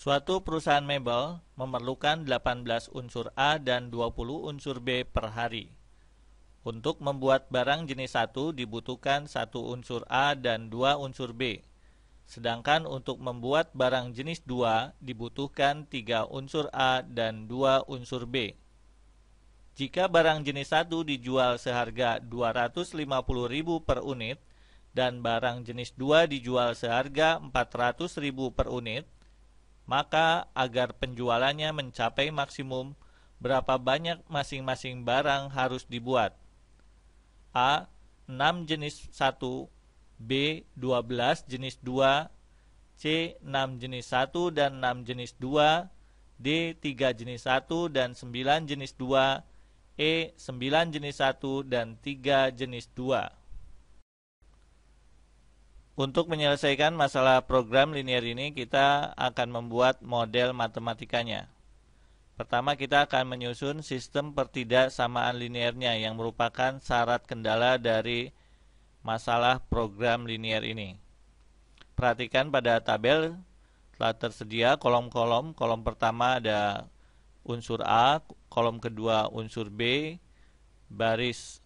Suatu perusahaan mebel memerlukan 18 unsur A dan 20 unsur B per hari. Untuk membuat barang jenis 1 dibutuhkan 1 unsur A dan 2 unsur B. Sedangkan untuk membuat barang jenis 2 dibutuhkan 3 unsur A dan 2 unsur B. Jika barang jenis 1 dijual seharga 250.000 per unit dan barang jenis 2 dijual seharga 400.000 per unit, maka agar penjualannya mencapai maksimum, berapa banyak masing-masing barang harus dibuat? A. 6 jenis 1, B. 12 jenis 2, C. 6 jenis 1 dan 6 jenis 2, D. 3 jenis 1 dan 9 jenis 2, E. 9 jenis 1 dan 3 jenis 2. Untuk menyelesaikan masalah program linear ini, kita akan membuat model matematikanya. Pertama, kita akan menyusun sistem pertidaksamaan linearnya yang merupakan syarat kendala dari masalah program linear ini. Perhatikan pada tabel telah tersedia kolom-kolom. Kolom pertama ada unsur A, kolom kedua unsur B, baris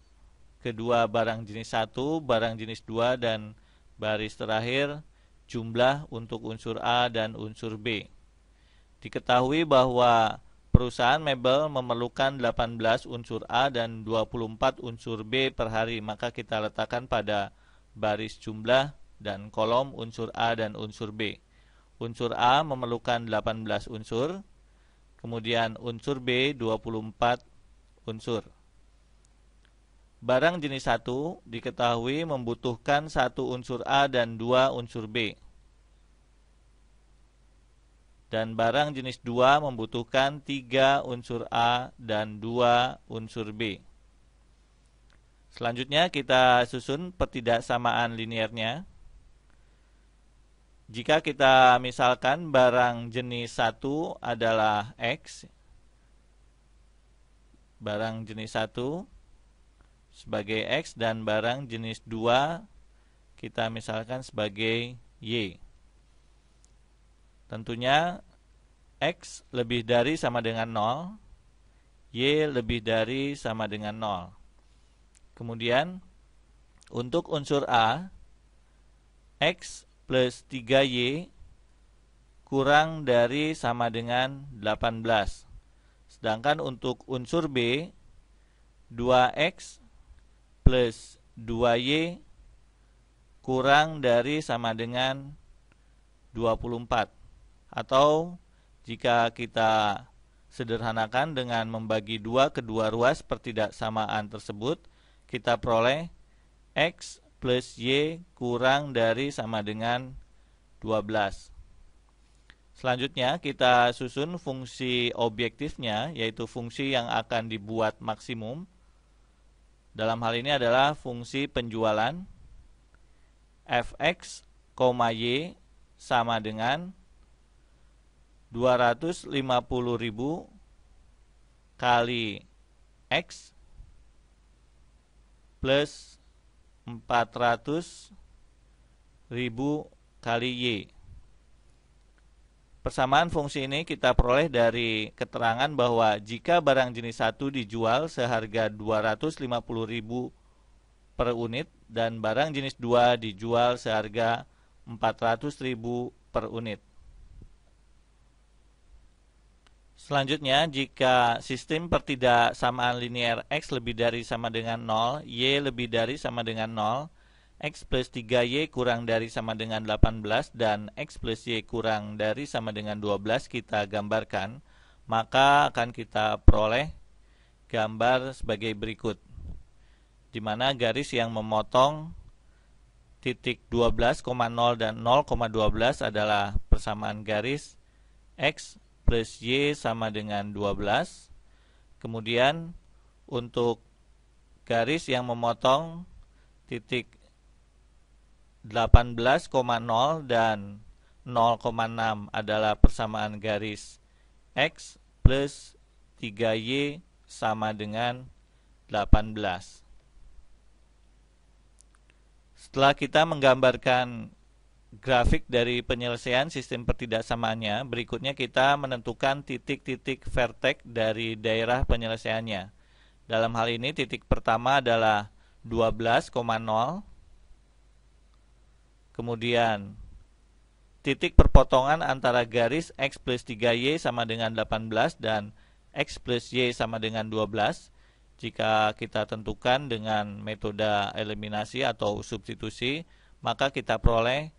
kedua barang jenis 1, barang jenis 2, dan baris terakhir jumlah untuk unsur A dan unsur B. Diketahui bahwa perusahaan mebel memerlukan 18 unsur A dan 24 unsur B per hari, maka kita letakkan pada baris jumlah dan kolom unsur A dan unsur B. Unsur A memerlukan 18 unsur, kemudian unsur B 24 unsur. Barang jenis 1 diketahui membutuhkan 1 unsur A dan 2 unsur B. Dan barang jenis 2 membutuhkan 3 unsur A dan 2 unsur B. Selanjutnya kita susun pertidaksamaan linearnya. Jika kita misalkan barang jenis 1 adalah X, barang jenis 1 sebagai X dan barang jenis 2 kita misalkan sebagai Y. Tentunya X lebih dari sama dengan 0, Y lebih dari sama dengan 0. Kemudian untuk unsur A, X plus 3Y kurang dari sama dengan 18. Sedangkan untuk unsur B, 2X plus 2Y kurang dari sama dengan 24. Atau jika kita sederhanakan dengan membagi 2 kedua ruas pertidaksamaan tersebut, kita peroleh X plus Y kurang dari sama dengan 12. Selanjutnya kita susun fungsi objektifnya, yaitu fungsi yang akan dibuat maksimum. Dalam hal ini adalah fungsi penjualan fx, y sama dengan 250.000 kali X plus 400.000 kali Y. Persamaan fungsi ini kita peroleh dari keterangan bahwa jika barang jenis 1 dijual seharga 250.000 per unit dan barang jenis 2 dijual seharga 400.000 per unit. Selanjutnya, jika sistem pertidaksamaan linear X lebih dari sama dengan 0, Y lebih dari sama dengan 0, X plus 3Y kurang dari sama dengan 18, dan X plus Y kurang dari sama dengan 12 kita gambarkan, maka akan kita peroleh gambar sebagai berikut, di mana garis yang memotong titik 12,0 dan 0,12 adalah persamaan garis X plus Y sama dengan 12. Kemudian untuk garis yang memotong titik 18,0 dan 0,6 adalah persamaan garis X plus 3Y sama dengan 18. Setelah kita menggambarkan grafik dari penyelesaian sistem pertidaksamaannya, berikutnya kita menentukan titik-titik vertex dari daerah penyelesaiannya. Dalam hal ini titik pertama adalah 12,0, kemudian titik perpotongan antara garis X plus 3Y sama dengan 18 dan X plus Y sama dengan 12. Jika kita tentukan dengan metode eliminasi atau substitusi, maka kita peroleh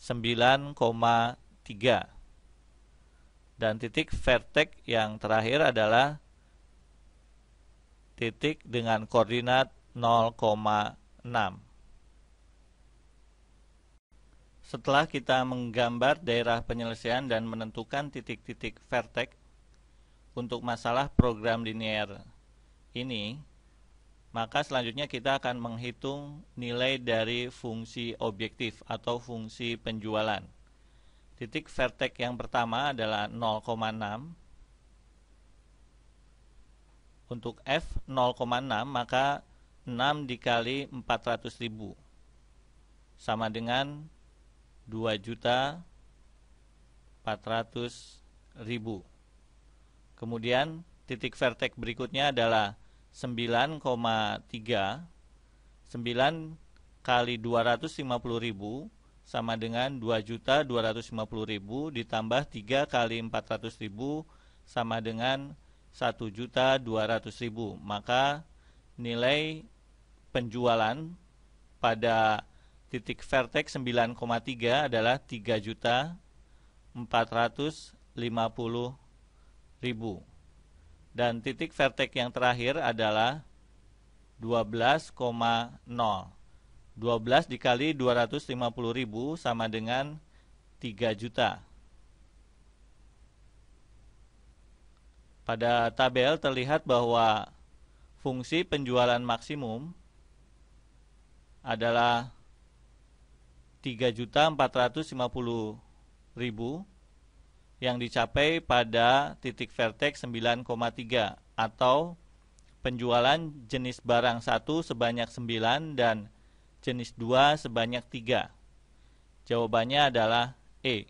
9,3. Dan titik vertex yang terakhir adalah titik dengan koordinat 0,6. Setelah kita menggambar daerah penyelesaian dan menentukan titik-titik vertex untuk masalah program linear ini, maka selanjutnya kita akan menghitung nilai dari fungsi objektif atau fungsi penjualan. Titik vertex yang pertama adalah 0,6. Untuk F 0,6, maka 6 dikali 400.000 sama dengan 2.400.000. Kemudian titik vertex berikutnya adalah 9,3. 9 kali 250.000 sama dengan 2.250.000 ditambah 3 kali 400.000 sama dengan 1.200.000. Maka nilai penjualan pada titik vertex 9,3 adalah 3.450.000. Dan titik vertex yang terakhir adalah 12,0. 12 dikali 250.000 sama dengan 3 juta. Pada tabel terlihat bahwa fungsi penjualan maksimum adalah 3.450.000 yang dicapai pada titik vertex 9,3 atau penjualan jenis barang 1 sebanyak 9 dan jenis 2 sebanyak 3. Jawabannya adalah E.